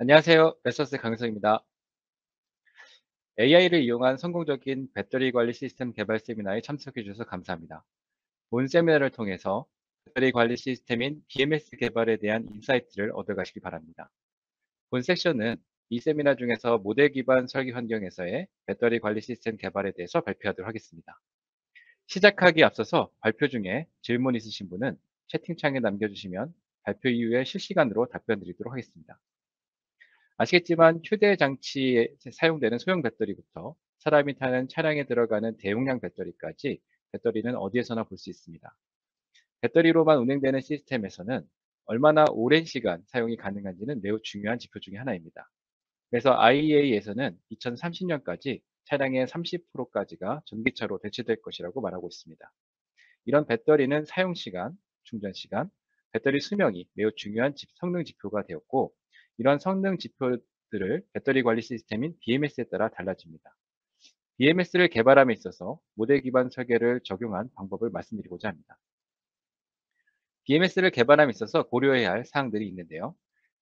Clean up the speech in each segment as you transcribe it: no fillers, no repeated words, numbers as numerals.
안녕하세요. 웨서스 강성입니다. AI를 이용한 성공적인 배터리 관리 시스템 개발 세미나에 참석해 주셔서 감사합니다. 본 세미나를 통해서 배터리 관리 시스템인 BMS 개발에 대한 인사이트를 얻어가시기 바랍니다. 본 섹션은 이 세미나 중에서 모델 기반 설계 환경에서의 배터리 관리 시스템 개발에 대해서 발표하도록 하겠습니다. 시작하기 앞서서 발표 중에 질문 있으신 분은 채팅창에 남겨주시면 발표 이후에 실시간으로 답변 드리도록 하겠습니다. 아시겠지만 휴대 장치에 사용되는 소형 배터리부터 사람이 타는 차량에 들어가는 대용량 배터리까지 배터리는 어디에서나 볼 수 있습니다. 배터리로만 운행되는 시스템에서는 얼마나 오랜 시간 사용이 가능한지는 매우 중요한 지표 중의 하나입니다. 그래서 IEA에서는 2030년까지 차량의 30%까지가 전기차로 대체될 것이라고 말하고 있습니다. 이런 배터리는 사용 시간, 충전 시간, 배터리 수명이 매우 중요한 성능 지표가 되었고, 이런 성능 지표들을 배터리 관리 시스템인 BMS에 따라 달라집니다. BMS를 개발함에 있어서 모델 기반 설계를 적용한 방법을 말씀드리고자 합니다. BMS를 개발함에 있어서 고려해야 할 사항들이 있는데요.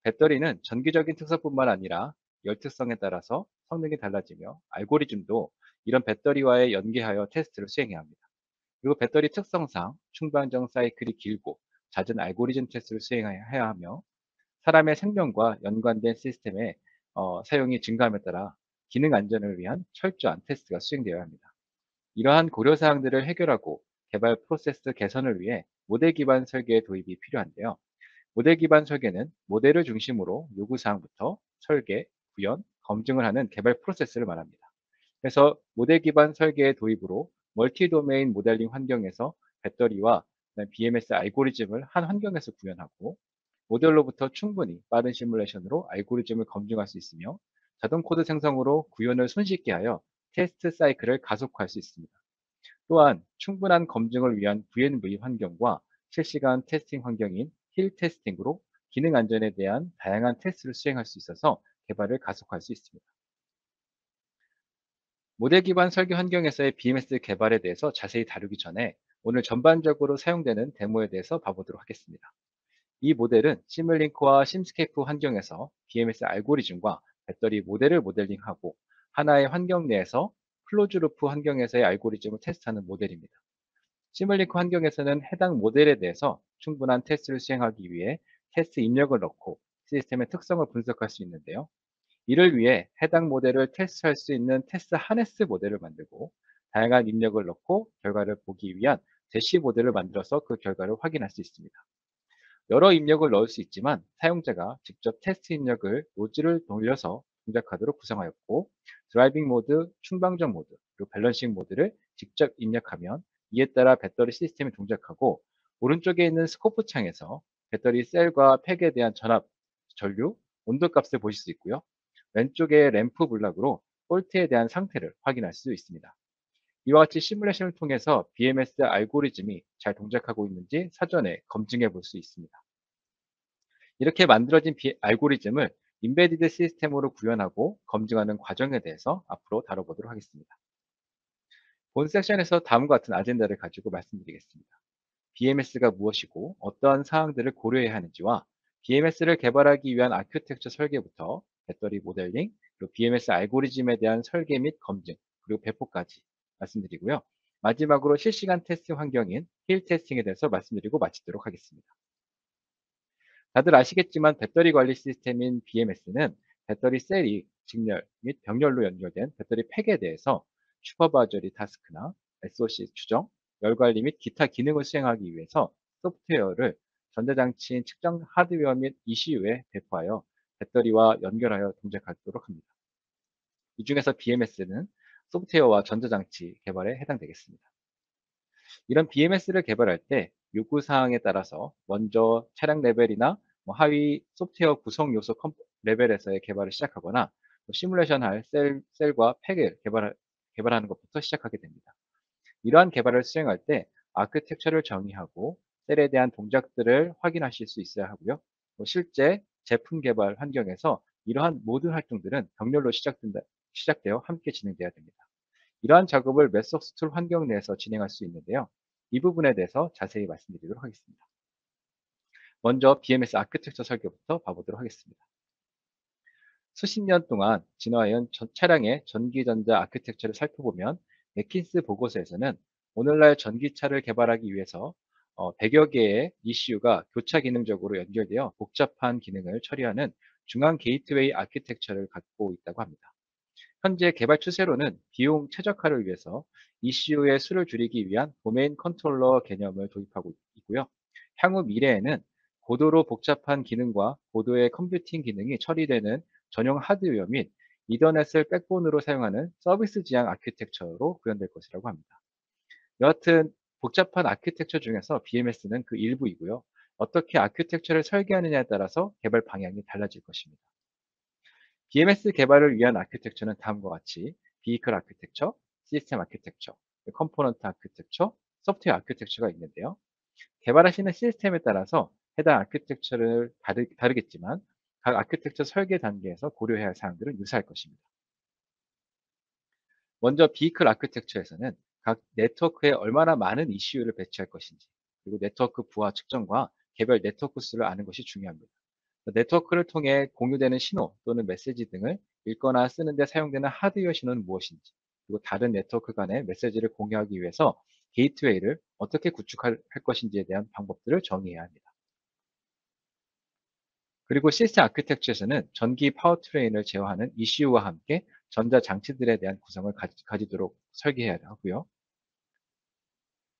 배터리는 전기적인 특성뿐만 아니라 열특성에 따라서 성능이 달라지며 알고리즘도 이런 배터리와의 연계하여 테스트를 수행해야 합니다. 그리고 배터리 특성상 충방정 사이클이 길고 잦은 알고리즘 테스트를 수행해야 하며 사람의 생명과 연관된 시스템의 사용이 증가함에 따라 기능 안전을 위한 철저한 테스트가 수행되어야 합니다. 이러한 고려사항들을 해결하고 개발 프로세스 개선을 위해 모델 기반 설계의 도입이 필요한데요. 모델 기반 설계는 모델을 중심으로 요구사항부터 설계, 구현, 검증을 하는 개발 프로세스를 말합니다. 그래서 모델 기반 설계의 도입으로 멀티 도메인 모델링 환경에서 배터리와 BMS 알고리즘을 한 환경에서 구현하고 모델로부터 충분히 빠른 시뮬레이션으로 알고리즘을 검증할 수 있으며 자동 코드 생성으로 구현을 손쉽게 하여 테스트 사이클을 가속화할 수 있습니다. 또한 충분한 검증을 위한 V&V 환경과 실시간 테스팅 환경인 힐 테스팅으로 기능 안전에 대한 다양한 테스트를 수행할 수 있어서 개발을 가속화할 수 있습니다. 모델 기반 설계 환경에서의 BMS 개발에 대해서 자세히 다루기 전에 오늘 전반적으로 사용되는 데모에 대해서 봐보도록 하겠습니다. 이 모델은 시뮬링크와 심스케이프 환경에서 BMS 알고리즘과 배터리 모델을 모델링하고 하나의 환경 내에서 클로즈루프 환경에서의 알고리즘을 테스트하는 모델입니다. 시뮬링크 환경에서는 해당 모델에 대해서 충분한 테스트를 수행하기 위해 테스트 입력을 넣고 시스템의 특성을 분석할 수 있는데요. 이를 위해 해당 모델을 테스트할 수 있는 테스트 하네스 모델을 만들고 다양한 입력을 넣고 결과를 보기 위한 대시 모델을 만들어서 그 결과를 확인할 수 있습니다. 여러 입력을 넣을 수 있지만 사용자가 직접 테스트 입력을 노즐을 돌려서 동작하도록 구성하였고 드라이빙 모드, 충방전 모드, 그리고 밸런싱 모드를 직접 입력하면 이에 따라 배터리 시스템이 동작하고 오른쪽에 있는 스코프 창에서 배터리 셀과 팩에 대한 전압, 전류, 온도 값을 보실 수 있고요. 왼쪽에 램프 블락으로 폴트에 대한 상태를 확인할 수 있습니다. 이와 같이 시뮬레이션을 통해서 BMS 알고리즘이 잘 동작하고 있는지 사전에 검증해 볼 수 있습니다. 이렇게 만들어진 알고리즘을 임베디드 시스템으로 구현하고 검증하는 과정에 대해서 앞으로 다뤄보도록 하겠습니다. 본 섹션에서 다음과 같은 아젠다를 가지고 말씀드리겠습니다. BMS가 무엇이고 어떠한 사항들을 고려해야 하는지와 BMS를 개발하기 위한 아키텍처 설계부터 배터리 모델링, 그리고 BMS 알고리즘에 대한 설계 및 검증, 그리고 배포까지 말씀드리고요. 마지막으로 실시간 테스트 환경인 힐 테스팅에 대해서 말씀드리고 마치도록 하겠습니다. 다들 아시겠지만 배터리 관리 시스템인 BMS는 배터리 셀이 직렬 및 병렬로 연결된 배터리 팩에 대해서 슈퍼바이저리 타스크나 SOC 추정, 열 관리 및 기타 기능을 수행하기 위해서 소프트웨어를 전자장치인 측정 하드웨어 및 ECU에 배포하여 배터리와 연결하여 동작하도록 합니다. 이 중에서 BMS는 소프트웨어와 전자장치 개발에 해당되겠습니다. 이런 BMS를 개발할 때 요구사항에 따라서 먼저 차량 레벨이나 하위 소프트웨어 구성 요소 레벨에서의 개발을 시작하거나 시뮬레이션 할 셀과 팩을 개발하는 것부터 시작하게 됩니다. 이러한 개발을 수행할 때 아키텍처를 정의하고 셀에 대한 동작들을 확인하실 수 있어야 하고요. 실제 제품 개발 환경에서 이러한 모든 활동들은 병렬로 시작되어 함께 진행돼야 됩니다. 이러한 작업을 메소스 툴 환경 내에서 진행할 수 있는데요. 이 부분에 대해서 자세히 말씀드리도록 하겠습니다. 먼저 BMS 아키텍처 설계부터 봐보도록 하겠습니다. 수십 년 동안 진화해온 차량의 전기전자 아키텍처를 살펴보면 맥킨스 보고서에서는 오늘날 전기차를 개발하기 위해서 100여 개의 ECU가 교차 기능적으로 연결되어 복잡한 기능을 처리하는 중앙 게이트웨이 아키텍처를 갖고 있다고 합니다. 현재 개발 추세로는 비용 최적화를 위해서 ECU의 수를 줄이기 위한 도메인 컨트롤러 개념을 도입하고 있고요. 향후 미래에는 고도로 복잡한 기능과 고도의 컴퓨팅 기능이 처리되는 전용 하드웨어 및 이더넷을 백본으로 사용하는 서비스 지향 아키텍처로 구현될 것이라고 합니다. 여하튼 복잡한 아키텍처 중에서 BMS는 그 일부이고요. 어떻게 아키텍처를 설계하느냐에 따라서 개발 방향이 달라질 것입니다. BMS 개발을 위한 아키텍처는 다음과 같이 비이클 아키텍처, 시스템 아키텍처, 컴포넌트 아키텍처, 소프트웨어 아키텍처가 있는데요. 개발하시는 시스템에 따라서 해당 아키텍처를 다르겠지만 각 아키텍처 설계 단계에서 고려해야 할 사항들은 유사할 것입니다. 먼저 비이클 아키텍처에서는 각 네트워크에 얼마나 많은 ECU를 배치할 것인지, 그리고 네트워크 부하 측정과 개별 네트워크 수를 아는 것이 중요합니다. 네트워크를 통해 공유되는 신호 또는 메시지 등을 읽거나 쓰는 데 사용되는 하드웨어 신호는 무엇인지, 그리고 다른 네트워크 간의 메시지를 공유하기 위해서 게이트웨이를 어떻게 구축할 것인지에 대한 방법들을 정의해야 합니다. 그리고 시스템 아키텍처에서는 전기 파워트레인을 제어하는 ECU와 함께 전자장치들에 대한 구성을 가지도록 설계해야 하고요.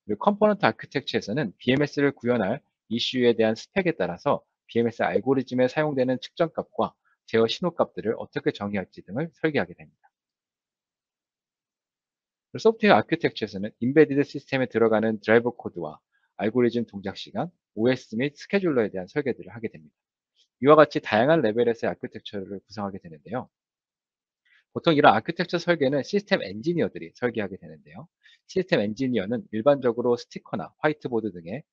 그리고 컴포넌트 아키텍처에서는 BMS를 구현할 ECU에 대한 스펙에 따라서 BMS 알고리즘에 사용되는 측정값과 제어 신호값들을 어떻게 정의할지 등을 설계하게 됩니다. 그리고 소프트웨어 아키텍처에서는 인베디드 시스템에 들어가는 드라이버 코드와 알고리즘 동작 시간, OS 및 스케줄러에 대한 설계들을 하게 됩니다. 이와 같이 다양한 레벨에서의 아키텍처를 구성하게 되는데요. 보통 이런 아키텍처 설계는 시스템 엔지니어들이 설계하게 되는데요. 시스템 엔지니어는 일반적으로 스티커나 화이트보드 등의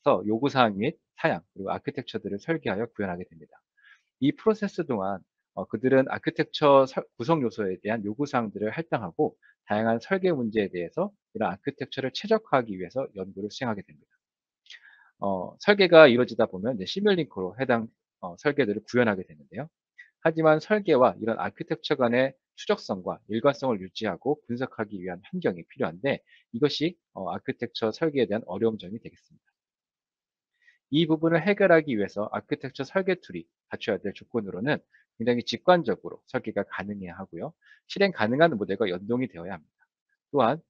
서 요구사항 및 사양, 그리고 아키텍처들을 설계하여 구현하게 됩니다. 이 프로세스 동안 그들은 아키텍처 구성 요소에 대한 요구사항들을 할당하고 다양한 설계 문제에 대해서 이런 아키텍처를 최적화하기 위해서 연구를 수행하게 됩니다. 설계가 이루어지다 보면 이제 시뮬링크로 해당 설계들을 구현하게 되는데요. 하지만 설계와 이런 아키텍처 간의 추적성과 일관성을 유지하고 분석하기 위한 환경이 필요한데 이것이 아키텍처 설계에 대한 어려운 점이 되겠습니다. 이 부분을 해결하기 위해서 아키텍처 설계 툴이 갖춰야 될 조건으로는 굉장히 직관적으로 설계가 가능해야 하고요. 실행 가능한 모델과 연동이 되어야 합니다. 또한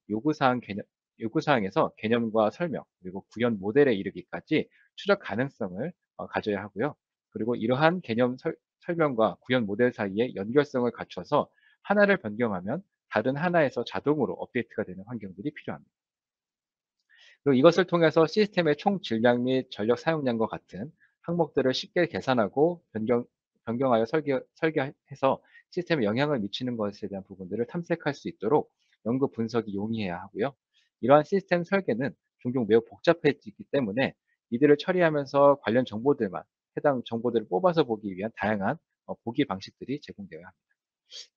요구사항에서 개념과 설명, 그리고 구현 모델에 이르기까지 추적 가능성을 가져야 하고요. 그리고 이러한 개념 설명과 구현 모델 사이에 연결성을 갖춰서 하나를 변경하면 다른 하나에서 자동으로 업데이트가 되는 환경들이 필요합니다. 그리고 이것을 통해서 시스템의 총 질량 및 전력 사용량과 같은 항목들을 쉽게 계산하고 변경하여 설계해서 시스템에 영향을 미치는 것에 대한 부분들을 탐색할 수 있도록 연구 분석이 용이해야 하고요. 이러한 시스템 설계는 종종 매우 복잡해지기 때문에 이들을 처리하면서 관련 정보들만 해당 정보들을 뽑아서 보기 위한 다양한 보기 방식들이 제공되어야 합니다.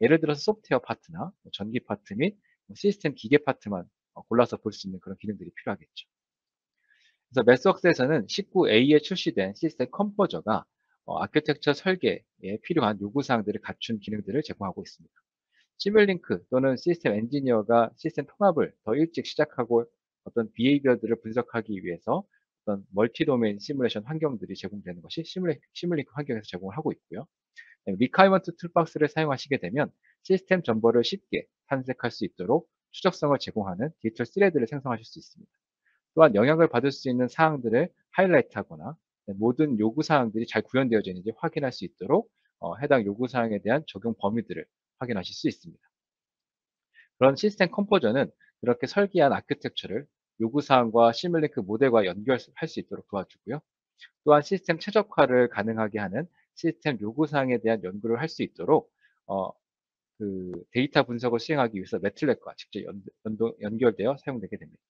예를 들어서 소프트웨어 파트나 전기 파트 및 시스템 기계 파트만 골라서 볼 수 있는 그런 기능들이 필요하겠죠. 그래서 매스웍스에서는 19A에 출시된 시스템 컴포저가 아키텍처 설계에 필요한 요구사항들을 갖춘 기능들을 제공하고 있습니다. 시뮬링크 또는 시스템 엔지니어가 시스템 통합을 더 일찍 시작하고 어떤 비헤이비어들을 분석하기 위해서 어떤 멀티 도메인 시뮬레이션 환경들이 제공되는 것이 시뮬링크 환경에서 제공을 하고 있고요. 리콰이먼트 툴박스를 사용하시게 되면 시스템 정보를 쉽게 탐색할 수 있도록 추적성을 제공하는 디지털 스레드를 생성하실 수 있습니다. 또한 영향을 받을 수 있는 사항들을 하이라이트하거나 모든 요구사항들이 잘 구현되어져 있는지 확인할 수 있도록 해당 요구사항에 대한 적용 범위들을 확인하실 수 있습니다. 그런 시스템 컴포저는 그렇게 설계한 아키텍처를 요구사항과 시뮬링크 모델과 연결할 수 있도록 도와주고요. 또한 시스템 최적화를 가능하게 하는 시스템 요구사항에 대한 연구를 할 수 있도록 어, 데이터 분석을 수행하기 위해서 매틀넷과 직접 연결되어 사용되게 됩니다.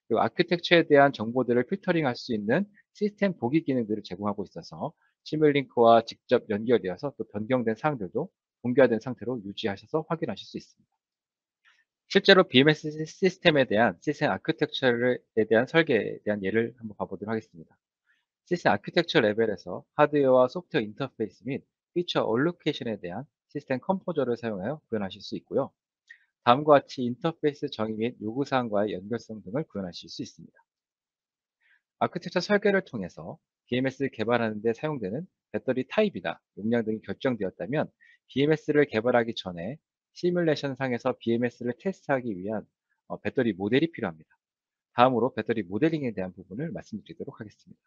그리고 아키텍처에 대한 정보들을 필터링할 수 있는 시스템 보기 기능들을 제공하고 있어서 시뮬링크와 직접 연결되어서 또 변경된 사항들도 동기화된 상태로 유지하셔서 확인하실 수 있습니다. 실제로 BMS 시스템에 대한 시스템 아키텍처에 대한 설계에 대한 예를 한번 봐보도록 하겠습니다. 시스템 아키텍처 레벨에서 하드웨어와 소프트웨어 인터페이스 및 피처 얼로케이션에 대한 시스템 컴포저를 사용하여 구현하실 수 있고요. 다음과 같이 인터페이스 정의 및 요구사항과의 연결성 등을 구현하실 수 있습니다. 아키텍처 설계를 통해서 BMS를 개발하는 데 사용되는 배터리 타입이나 용량 등이 결정되었다면 BMS를 개발하기 전에 시뮬레이션 상에서 BMS를 테스트하기 위한 배터리 모델이 필요합니다. 다음으로 배터리 모델링에 대한 부분을 말씀드리도록 하겠습니다.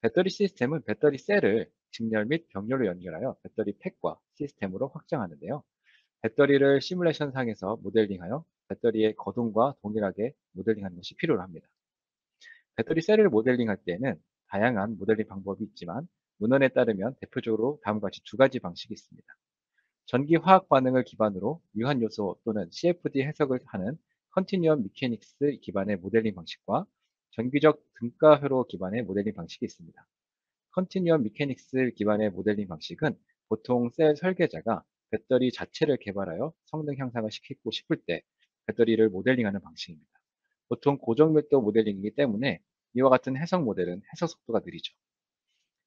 배터리 시스템은 배터리 셀을 직렬 및 병렬로 연결하여 배터리 팩과 시스템으로 확장하는데요. 배터리를 시뮬레이션 상에서 모델링하여 배터리의 거동과 동일하게 모델링하는 것이 필요로 합니다. 배터리 셀을 모델링할 때에는 다양한 모델링 방법이 있지만 문헌에 따르면 대표적으로 다음과 같이 두 가지 방식이 있습니다. 전기 화학 반응을 기반으로 유한 요소 또는 CFD 해석을 하는 컨티뉴엄 미케닉스 기반의 모델링 방식과 정기적 등가 회로 기반의 모델링 방식이 있습니다. 컨티뉴엄 미케닉스 기반의 모델링 방식은 보통 셀 설계자가 배터리 자체를 개발하여 성능 향상을 시키고 싶을 때 배터리를 모델링하는 방식입니다. 보통 고정밀도 모델링이기 때문에 이와 같은 해석 모델은 해석 속도가 느리죠.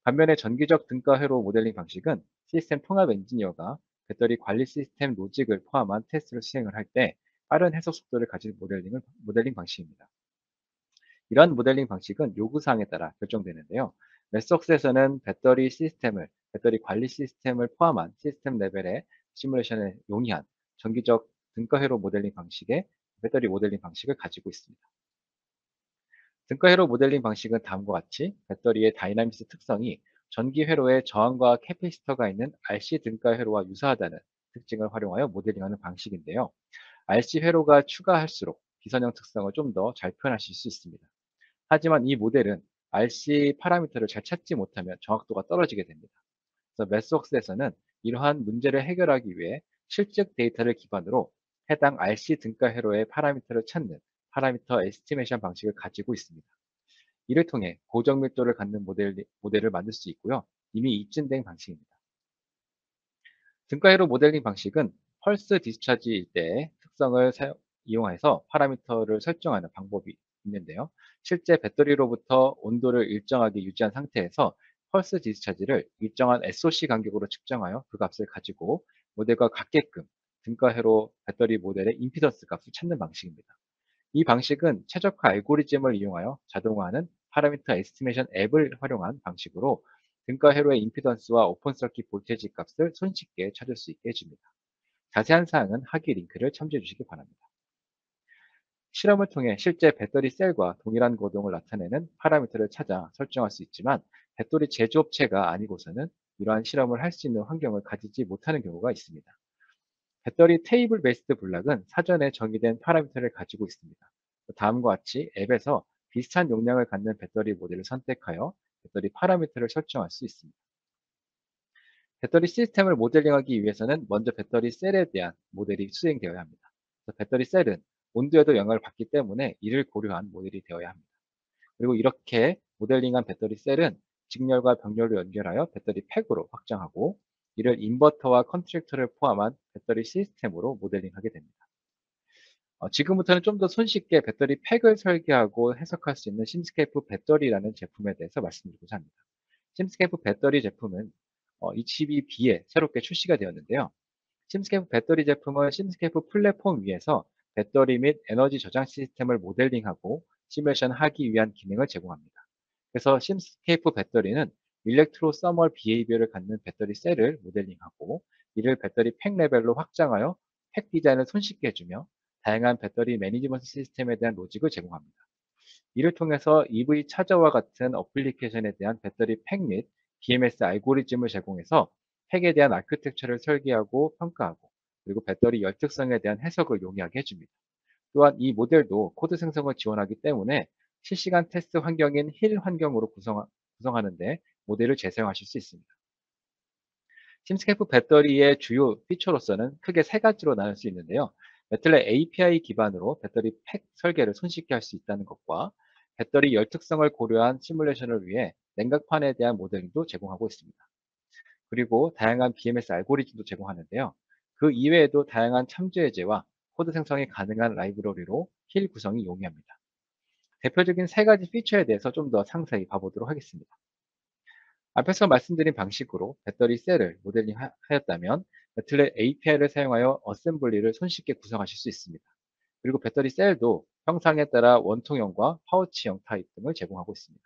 반면에 전기적 등가 회로 모델링 방식은 시스템 통합 엔지니어가 배터리 관리 시스템 로직을 포함한 테스트를 수행을 할 때 빠른 해석 속도를 가진 모델링 방식입니다. 이러한 모델링 방식은 요구사항에 따라 결정되는데요. 메스웍스에서는 배터리 관리 시스템을 포함한 시스템 레벨의 시뮬레이션에 용이한 전기적 등가 회로 모델링 방식의 배터리 모델링 방식을 가지고 있습니다. 등가 회로 모델링 방식은 다음과 같이 배터리의 다이나믹스 특성이 전기 회로에 저항과 캐피시터가 있는 RC 등가 회로와 유사하다는 특징을 활용하여 모델링하는 방식인데요. RC 회로가 추가할수록 기선형 특성을 좀 더 잘 표현하실 수 있습니다. 하지만 이 모델은 RC 파라미터를 잘 찾지 못하면 정확도가 떨어지게 됩니다. 그래서 매스웍스에서는 이러한 문제를 해결하기 위해 실적 데이터를 기반으로 해당 RC 등가 회로의 파라미터를 찾는 파라미터 에스티메이션 방식을 가지고 있습니다. 이를 통해 고정 밀도를 갖는 모델을 만들 수 있고요. 이미 입증된 방식입니다. 등가 회로 모델링 방식은 펄스 디스차지일 때의 특성을 이용해서 파라미터를 설정하는 방법이 있는데요. 실제 배터리로부터 온도를 일정하게 유지한 상태에서 펄스 디스차지를 일정한 SOC 간격으로 측정하여 그 값을 가지고 모델과 같게끔 등가회로 배터리 모델의 임피던스 값을 찾는 방식입니다. 이 방식은 최적화 알고리즘을 이용하여 자동화하는 파라미터 에스티메이션 앱을 활용한 방식으로 등가회로의 임피던스와 오픈 서킷 볼테지 값을 손쉽게 찾을 수 있게 해줍니다. 자세한 사항은 하기 링크를 참조해 주시기 바랍니다. 실험을 통해 실제 배터리 셀과 동일한 거동을 나타내는 파라미터를 찾아 설정할 수 있지만 배터리 제조업체가 아니고서는 이러한 실험을 할 수 있는 환경을 가지지 못하는 경우가 있습니다. 배터리 테이블 베이스드 블락은 사전에 정의된 파라미터를 가지고 있습니다. 다음과 같이 앱에서 비슷한 용량을 갖는 배터리 모델을 선택하여 배터리 파라미터를 설정할 수 있습니다. 배터리 시스템을 모델링하기 위해서는 먼저 배터리 셀에 대한 모델이 수행되어야 합니다. 배터리 셀은 온도에도 영향을 받기 때문에 이를 고려한 모델이 되어야 합니다. 그리고 이렇게 모델링한 배터리 셀은 직렬과 병렬로 연결하여 배터리 팩으로 확장하고 이를 인버터와 컨트랙터를 포함한 배터리 시스템으로 모델링하게 됩니다. 지금부터는 좀 더 손쉽게 배터리 팩을 설계하고 해석할 수 있는 심스케이프 배터리라는 제품에 대해서 말씀드리고자 합니다. 심스케이프 배터리 제품은 ECB-B에 새롭게 출시가 되었는데요. 심스케이프 배터리 제품은 심스케이프 플랫폼 위에서 배터리 및 에너지 저장 시스템을 모델링하고 시뮬레이션 하기 위한 기능을 제공합니다. 그래서 심스케이프 배터리는 일렉트로 서멀 비헤이비어를 갖는 배터리 셀을 모델링하고 이를 배터리 팩 레벨로 확장하여 팩 디자인을 손쉽게 해주며 다양한 배터리 매니지먼트 시스템에 대한 로직을 제공합니다. 이를 통해서 EV 차저와 같은 어플리케이션에 대한 배터리 팩 및 BMS 알고리즘을 제공해서 팩에 대한 아키텍처를 설계하고 평가하고 그리고 배터리 열특성에 대한 해석을 용이하게 해줍니다. 또한 이 모델도 코드 생성을 지원하기 때문에 실시간 테스트 환경인 힐 환경으로 구성하는데 모델을 재사용하실 수 있습니다. 심스케이프 배터리의 주요 피처로서는 크게 세 가지로 나눌 수 있는데요. 매틀렛 API 기반으로 배터리 팩 설계를 손쉽게 할 수 있다는 것과 배터리 열특성을 고려한 시뮬레이션을 위해 냉각판에 대한 모델링도 제공하고 있습니다. 그리고 다양한 BMS 알고리즘도 제공하는데요. 그 이외에도 다양한 참조 예제와 코드 생성이 가능한 라이브러리로 힐 구성이 용이합니다. 대표적인 세 가지 피처에 대해서 좀 더 상세히 봐보도록 하겠습니다. 앞에서 말씀드린 방식으로 배터리 셀을 모델링 하였다면 배틀넷 API를 사용하여 어셈블리를 손쉽게 구성하실 수 있습니다. 그리고 배터리 셀도 형상에 따라 원통형과 파우치형 타입 등을 제공하고 있습니다.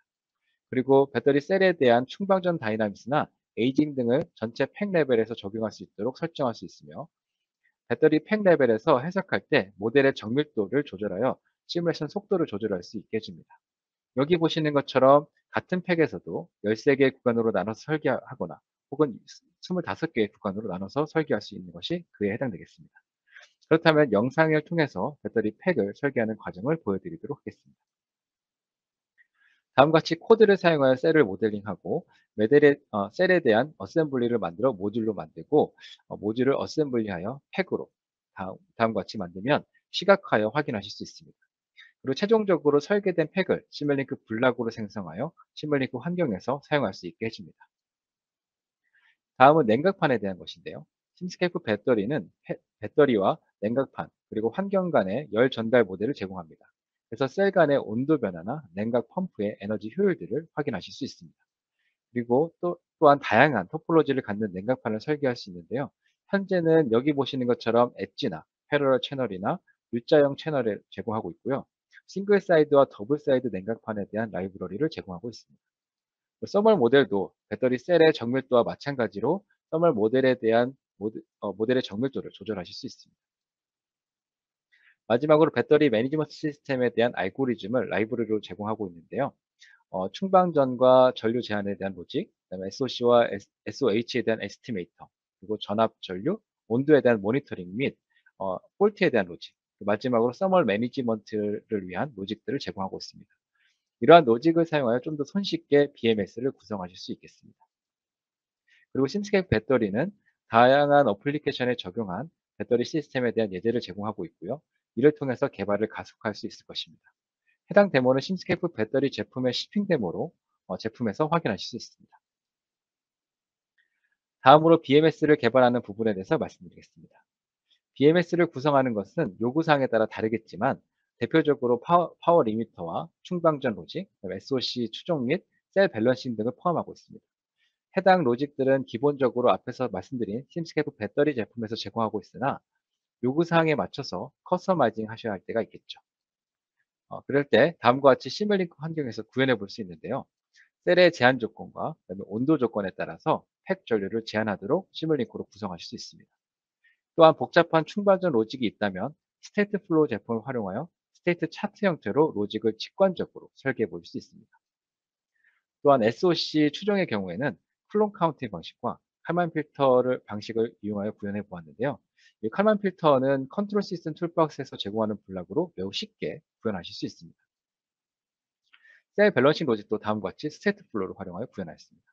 그리고 배터리 셀에 대한 충방전 다이나믹스나 에이징 등을 전체 팩 레벨에서 적용할 수 있도록 설정할 수 있으며, 배터리 팩 레벨에서 해석할 때 모델의 정밀도를 조절하여 시뮬레이션 속도를 조절할 수 있게 해줍니다. 여기 보시는 것처럼 같은 팩에서도 13개의 구간으로 나눠서 설계하거나 혹은 25개의 구간으로 나눠서 설계할 수 있는 것이 그에 해당되겠습니다. 그렇다면 영상을 통해서 배터리 팩을 설계하는 과정을 보여드리도록 하겠습니다. 다음과 같이 코드를 사용하여 셀을 모델링하고 셀에 대한 어셈블리를 만들어 모듈로 만들고, 모듈을 어셈블리하여 팩으로 다음과 같이 만들면 시각화하여 확인하실 수 있습니다. 그리고 최종적으로 설계된 팩을 시뮬링크 블락으로 생성하여 시뮬링크 환경에서 사용할 수 있게 해줍니다. 다음은 냉각판에 대한 것인데요. 심스케이프 배터리는 배터리와 냉각판 그리고 환경 간의 열 전달 모델을 제공합니다. 그래서 셀 간의 온도 변화나 냉각 펌프의 에너지 효율들을 확인하실 수 있습니다. 그리고 또한 다양한 토폴로지를 갖는 냉각판을 설계할 수 있는데요. 현재는 여기 보시는 것처럼 엣지나 패러럴 채널이나 U자형 채널을 제공하고 있고요. 싱글 사이드와 더블 사이드 냉각판에 대한 라이브러리를 제공하고 있습니다. 서멀 모델도 배터리 셀의 정밀도와 마찬가지로 서멀 모델에 대한 모델의 정밀도를 조절하실 수 있습니다. 마지막으로 배터리 매니지먼트 시스템에 대한 알고리즘을 라이브러리로 제공하고 있는데요. 충방전과 전류 제한에 대한 로직, 그다음에 SOC와 SOH에 대한 에스티메이터, 그리고 전압 전류, 온도에 대한 모니터링 및 폴트에 대한 로직, 마지막으로 서멀 매니지먼트를 위한 로직들을 제공하고 있습니다. 이러한 로직을 사용하여 좀 더 손쉽게 BMS를 구성하실 수 있겠습니다. 그리고 심스케이프 배터리는 다양한 어플리케이션에 적용한 배터리 시스템에 대한 예제를 제공하고 있고요. 이를 통해서 개발을 가속할 수 있을 것입니다. 해당 데모는 심스케이프 배터리 제품의 shipping 데모로 제품에서 확인하실 수 있습니다. 다음으로 BMS를 개발하는 부분에 대해서 말씀드리겠습니다. BMS를 구성하는 것은 요구사항에 따라 다르겠지만 대표적으로 파워 리미터와 충방전 로직, SOC 추종 및 셀 밸런싱 등을 포함하고 있습니다. 해당 로직들은 기본적으로 앞에서 말씀드린 심스케이프 배터리 제품에서 제공하고 있으나 요구사항에 맞춰서 커스터마이징 하셔야 할 때가 있겠죠. 그럴 때 다음과 같이 시뮬링크 환경에서 구현해 볼 수 있는데요. 셀의 제한 조건과 그다음에 온도 조건에 따라서 팩 전류를 제한하도록 시뮬링크로 구성하실 수 있습니다. 또한 복잡한 충반전 로직이 있다면 스테이트 플로우 제품을 활용하여 스테이트 차트 형태로 로직을 직관적으로 설계해 볼 수 있습니다. 또한 SOC 추정의 경우에는 클론 카운팅 방식과 칼만 필터를 방식을 이용하여 구현해 보았는데요. 이 칼만 필터는 컨트롤 시스템 툴박스에서 제공하는 블락으로 매우 쉽게 구현하실 수 있습니다. 셀 밸런싱 로직도 다음과 같이 스테이트 플로우를 활용하여 구현하였습니다.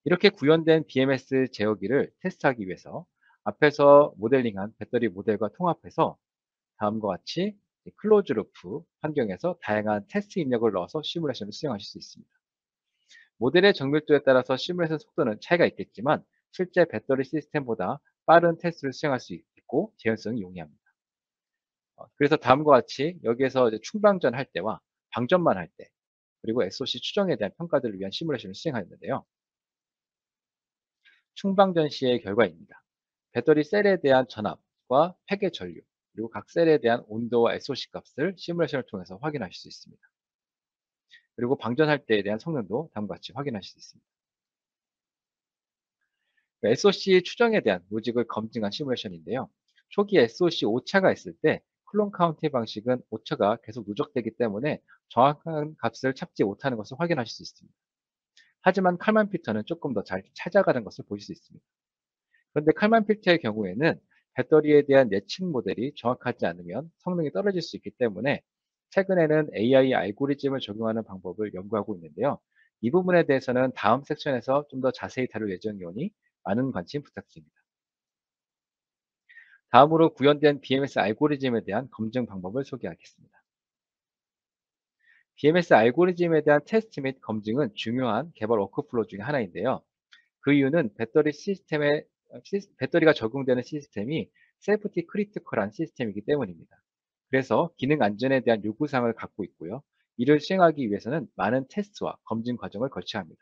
이렇게 구현된 BMS 제어기를 테스트하기 위해서 앞에서 모델링한 배터리 모델과 통합해서 다음과 같이 클로즈 루프 환경에서 다양한 테스트 입력을 넣어서 시뮬레이션을 수행하실 수 있습니다. 모델의 정밀도에 따라서 시뮬레이션 속도는 차이가 있겠지만 실제 배터리 시스템보다 빠른 테스트를 수행할 수 있고 재현성이 용이합니다. 그래서 다음과 같이 여기에서 이제 충방전 할 때와 방전만 할 때, 그리고 SOC 추정에 대한 평가들을 위한 시뮬레이션을 수행하였는데요. 충방전 시의 결과입니다. 배터리 셀에 대한 전압과 팩의 전류, 그리고 각 셀에 대한 온도와 SOC 값을 시뮬레이션을 통해서 확인하실 수 있습니다. 그리고 방전할 때에 대한 성능도 다음과 같이 확인하실 수 있습니다. SOC 추정에 대한 로직을 검증한 시뮬레이션인데요. 초기 SOC 오차가 있을 때 클론 카운팅 방식은 오차가 계속 누적되기 때문에 정확한 값을 찾지 못하는 것을 확인하실 수 있습니다. 하지만 칼만 필터는 조금 더 잘 찾아가는 것을 보실 수 있습니다. 그런데 칼만 필터의 경우에는 배터리에 대한 예측 모델이 정확하지 않으면 성능이 떨어질 수 있기 때문에 최근에는 AI 알고리즘을 적용하는 방법을 연구하고 있는데요. 이 부분에 대해서는 다음 섹션에서 좀 더 자세히 다룰 예정이오니 많은 관심 부탁드립니다. 다음으로 구현된 BMS 알고리즘에 대한 검증 방법을 소개하겠습니다. BMS 알고리즘에 대한 테스트 및 검증은 중요한 개발 워크플로우 중에 하나인데요. 그 이유는 배터리가 적용되는 시스템이 세이프티 크리티컬한 시스템이기 때문입니다. 그래서 기능 안전에 대한 요구사항을 갖고 있고요. 이를 수행하기 위해서는 많은 테스트와 검증 과정을 거쳐야 합니다.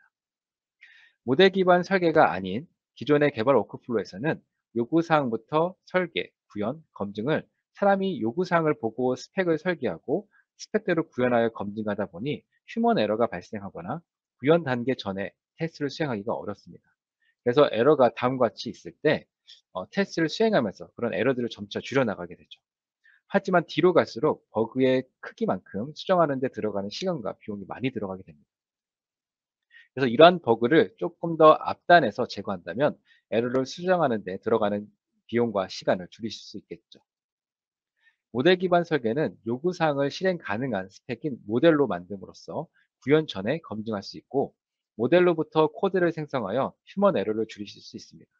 모델 기반 설계가 아닌 기존의 개발 워크플로에서는 요구사항부터 설계, 구현, 검증을 사람이 요구사항을 보고 스펙을 설계하고 스펙대로 구현하여 검증하다 보니 휴먼 에러가 발생하거나 구현 단계 전에 테스트를 수행하기가 어렵습니다. 그래서 에러가 다음과 같이 있을 때 테스트를 수행하면서 그런 에러들을 점차 줄여나가게 되죠. 하지만 뒤로 갈수록 버그의 크기만큼 수정하는 데 들어가는 시간과 비용이 많이 들어가게 됩니다. 그래서 이러한 버그를 조금 더 앞단에서 제거한다면 에러를 수정하는 데 들어가는 비용과 시간을 줄이실 수 있겠죠. 모델 기반 설계는 요구사항을 실행 가능한 스펙인 모델로 만듦으로써 구현 전에 검증할 수 있고, 모델로부터 코드를 생성하여 휴먼 에러를 줄이실 수 있습니다.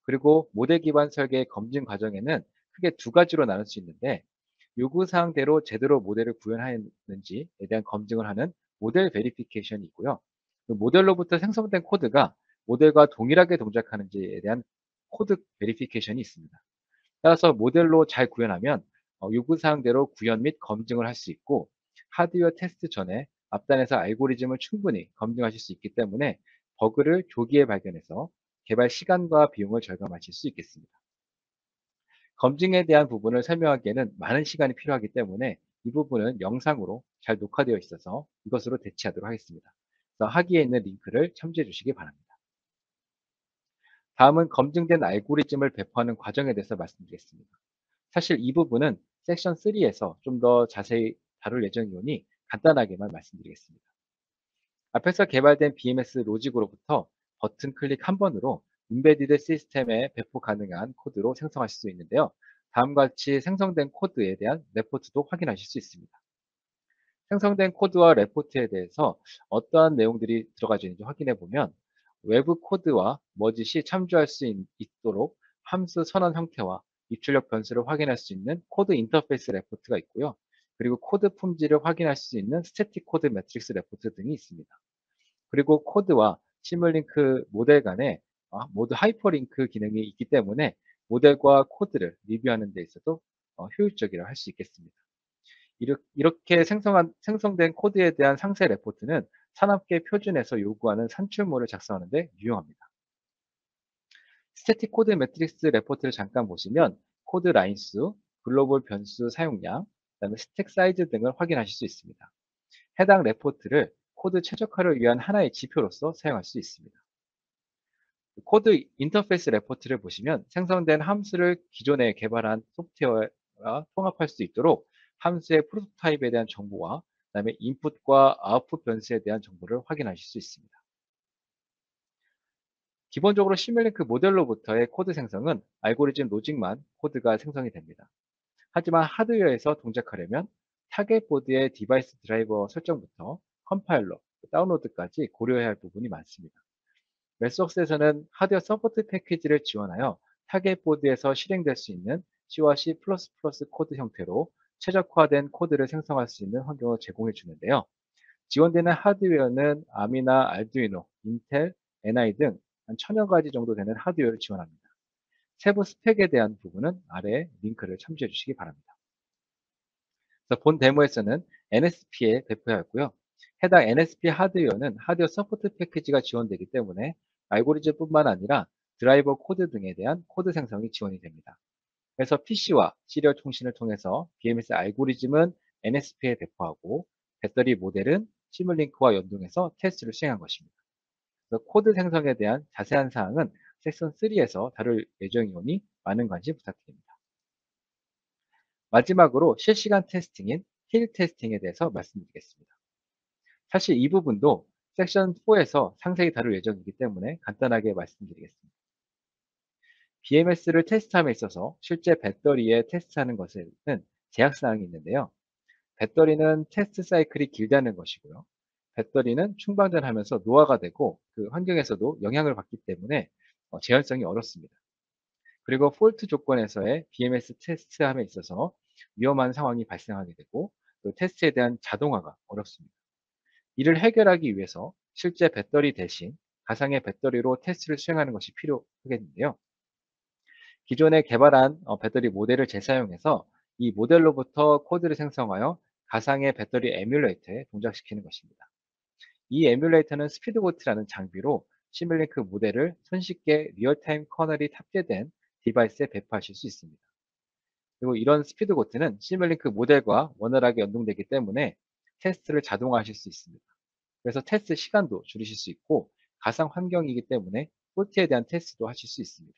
그리고 모델 기반 설계 검증 과정에는 크게 두 가지로 나눌 수 있는데, 요구사항대로 제대로 모델을 구현하였는지에 대한 검증을 하는 모델 베리피케이션이 있고요. 그 모델로부터 생성된 코드가 모델과 동일하게 동작하는지에 대한 코드 베리피케이션이 있습니다. 따라서 모델로 잘 구현하면 요구사항대로 구현 및 검증을 할 수 있고, 하드웨어 테스트 전에 앞단에서 알고리즘을 충분히 검증하실 수 있기 때문에 버그를 조기에 발견해서 개발 시간과 비용을 절감하실 수 있겠습니다. 검증에 대한 부분을 설명하기에는 많은 시간이 필요하기 때문에 이 부분은 영상으로 잘 녹화되어 있어서 이것으로 대체하도록 하겠습니다. 그래서 하기에 있는 링크를 참조해 주시기 바랍니다. 다음은 검증된 알고리즘을 배포하는 과정에 대해서 말씀드리겠습니다. 사실 이 부분은 섹션 3에서 좀 더 자세히 다룰 예정이오니 간단하게만 말씀드리겠습니다. 앞에서 개발된 BMS 로직으로부터 버튼 클릭 한 번으로 인베디드 시스템에 배포 가능한 코드로 생성하실 수 있는데요. 다음과 같이 생성된 코드에 대한 레포트도 확인하실 수 있습니다. 생성된 코드와 레포트에 대해서 어떠한 내용들이 들어가져 있는지 확인해 보면, 외부 코드와 머지 시 참조할 수 있도록 함수 선언 형태와 입출력 변수를 확인할 수 있는 코드 인터페이스 레포트가 있고요. 그리고 코드 품질을 확인할 수 있는 스태틱 코드 매트릭스 레포트 등이 있습니다. 그리고 코드와 시뮬링크 모델 간에 모두 하이퍼링크 기능이 있기 때문에 모델과 코드를 리뷰하는 데 있어도 효율적이라 할 수 있겠습니다. 이렇게 생성된 코드에 대한 상세 레포트는 산업계 표준에서 요구하는 산출물을 작성하는 데 유용합니다. 스태틱 코드 매트릭스 레포트를 잠깐 보시면 코드 라인 수, 글로벌 변수 사용량, 그다음에 스택 사이즈 등을 확인하실 수 있습니다. 해당 레포트를 코드 최적화를 위한 하나의 지표로서 사용할 수 있습니다. 코드 인터페이스 레포트를 보시면 생성된 함수를 기존에 개발한 소프트웨어와 통합할 수 있도록 함수의 프로토타입에 대한 정보와 그다음에 인풋과 아웃풋 변수에 대한 정보를 확인하실 수 있습니다. 기본적으로 시뮬링크 모델로부터의 코드 생성은 알고리즘 로직만 코드가 생성이 됩니다. 하지만 하드웨어에서 동작하려면 타겟 보드의 디바이스 드라이버 설정부터 컴파일러, 다운로드까지 고려해야 할 부분이 많습니다. 멜소스에서는 하드웨어 서포트 패키지를 지원하여 타겟 보드에서 실행될 수 있는 C와 C++ 코드 형태로 최적화된 코드를 생성할 수 있는 환경을 제공해 주는데요. 지원되는 하드웨어는 아미나 알두이노, 인텔, NI 등 한 1000여 가지 정도 되는 하드웨어를 지원합니다. 세부 스펙에 대한 부분은 아래 링크를 참조해 주시기 바랍니다. 그래서 본 데모에서는 NSP에 배포하였고요. 해당 NSP 하드웨어는 하드웨어 서포트 패키지가 지원되기 때문에 알고리즘뿐만 아니라 드라이버 코드 등에 대한 코드 생성이 지원이 됩니다. 그래서 PC와 시리얼 통신을 통해서 BMS 알고리즘은 NSP에 배포하고 배터리 모델은 시뮬링크와 연동해서 테스트를 수행한 것입니다. 그래서 코드 생성에 대한 자세한 사항은 섹션 3에서 다룰 예정이오니 많은 관심 부탁드립니다. 마지막으로 실시간 테스팅인 힐 테스팅에 대해서 말씀드리겠습니다. 사실 이 부분도 섹션 4에서 상세히 다룰 예정이기 때문에 간단하게 말씀드리겠습니다. BMS를 테스트함에 있어서 실제 배터리에 테스트하는 것에는 제약사항이 있는데요. 배터리는 테스트 사이클이 길다는 것이고요. 배터리는 충방전하면서 노화가 되고 그 환경에서도 영향을 받기 때문에 재현성이 어렵습니다. 그리고 폴트 조건에서의 BMS 테스트함에 있어서 위험한 상황이 발생하게 되고 또 테스트에 대한 자동화가 어렵습니다. 이를 해결하기 위해서 실제 배터리 대신 가상의 배터리로 테스트를 수행하는 것이 필요하겠는데요. 기존에 개발한 배터리 모델을 재사용해서 이 모델로부터 코드를 생성하여 가상의 배터리 에뮬레이터에 동작시키는 것입니다. 이 에뮬레이터는 스피드보트라는 장비로 시뮬링크 모델을 손쉽게 리얼타임 커널이 탑재된 디바이스에 배포하실 수 있습니다. 그리고 이런 스피드 고트는 시뮬링크 모델과 원활하게 연동되기 때문에 테스트를 자동화하실 수 있습니다. 그래서 테스트 시간도 줄이실 수 있고 가상 환경이기 때문에 폴트에 대한 테스트도 하실 수 있습니다.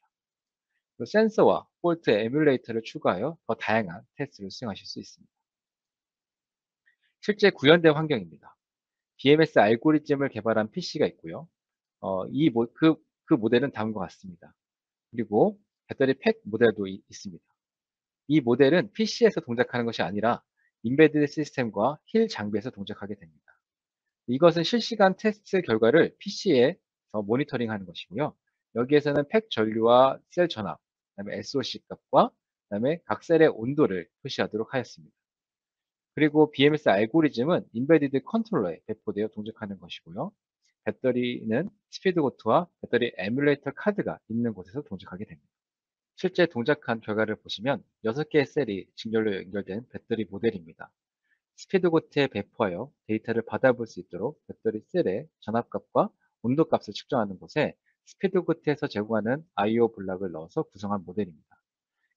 그리고 센서와 폴트 에뮬레이터를 추가하여 더 다양한 테스트를 수행하실 수 있습니다. 실제 구현된 환경입니다. BMS 알고리즘을 개발한 PC가 있고요. 그 모델은 다음과 같습니다. 그리고 배터리 팩 모델도 있습니다. 이 모델은 PC에서 동작하는 것이 아니라 인베디드 시스템과 힐 장비에서 동작하게 됩니다. 이것은 실시간 테스트 결과를 PC에 모니터링하는 것이고요. 여기에서는 팩 전류와 셀 전압, 그다음에 SOC 값과 그다음에 각 셀의 온도를 표시하도록 하였습니다. 그리고 BMS 알고리즘은 인베디드 컨트롤러에 배포되어 동작하는 것이고요. 배터리는 스피드 고트와 배터리 에뮬레이터 카드가 있는 곳에서 동작하게 됩니다. 실제 동작한 결과를 보시면 6개의 셀이 직렬로 연결된 배터리 모델입니다. 스피드 고트에 배포하여 데이터를 받아볼 수 있도록 배터리 셀의 전압값과 온도값을 측정하는 곳에 스피드 고트에서 제공하는 I/O 블락을 넣어서 구성한 모델입니다.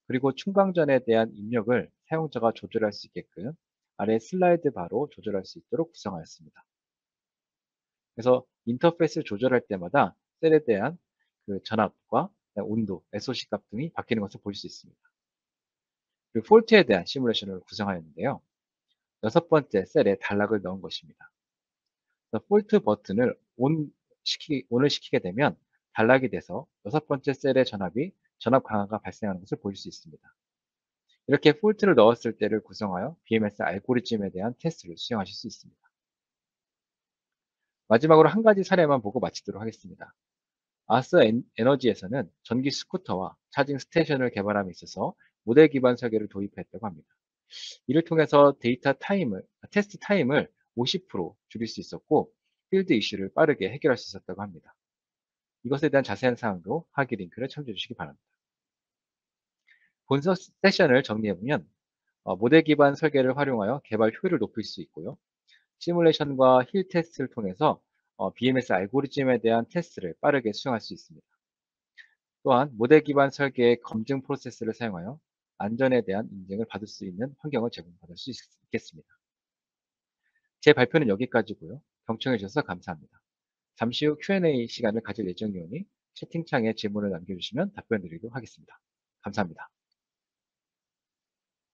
그리고 충방전에 대한 입력을 사용자가 조절할 수 있게끔 아래 슬라이드 바로 조절할 수 있도록 구성하였습니다. 그래서 인터페이스를 조절할 때마다 셀에 대한 그 전압과 온도, SOC 값 등이 바뀌는 것을 볼 수 있습니다. 그리고 폴트에 대한 시뮬레이션을 구성하였는데요. 6번째 셀에 단락을 넣은 것입니다. 폴트 버튼을 ON을 시키게 되면 단락이 돼서 6번째 셀의 전압 강화가 발생하는 것을 볼 수 있습니다. 이렇게 폴트를 넣었을 때를 구성하여 BMS 알고리즘에 대한 테스트를 수행하실 수 있습니다. 마지막으로 한 가지 사례만 보고 마치도록 하겠습니다. 아스 에너지에서는 전기 스쿠터와 차징 스테이션을 개발함에 있어서 모델 기반 설계를 도입했다고 합니다. 이를 통해서 테스트 타임을 50% 줄일 수 있었고, 필드 이슈를 빠르게 해결할 수 있었다고 합니다. 이것에 대한 자세한 사항도 하기 링크를 참조해 주시기 바랍니다. 본 세션을 정리해보면, 모델 기반 설계를 활용하여 개발 효율을 높일 수 있고요. 시뮬레이션과 힐 테스트를 통해서 BMS 알고리즘에 대한 테스트를 빠르게 수행할 수 있습니다. 또한 모델 기반 설계의 검증 프로세스를 사용하여 안전에 대한 인증을 받을 수 있는 환경을 제공받을 수 있겠습니다. 제 발표는 여기까지고요. 경청해 주셔서 감사합니다. 잠시 후 Q&A 시간을 가질 예정이오니 채팅창에 질문을 남겨주시면 답변 드리도록 하겠습니다. 감사합니다.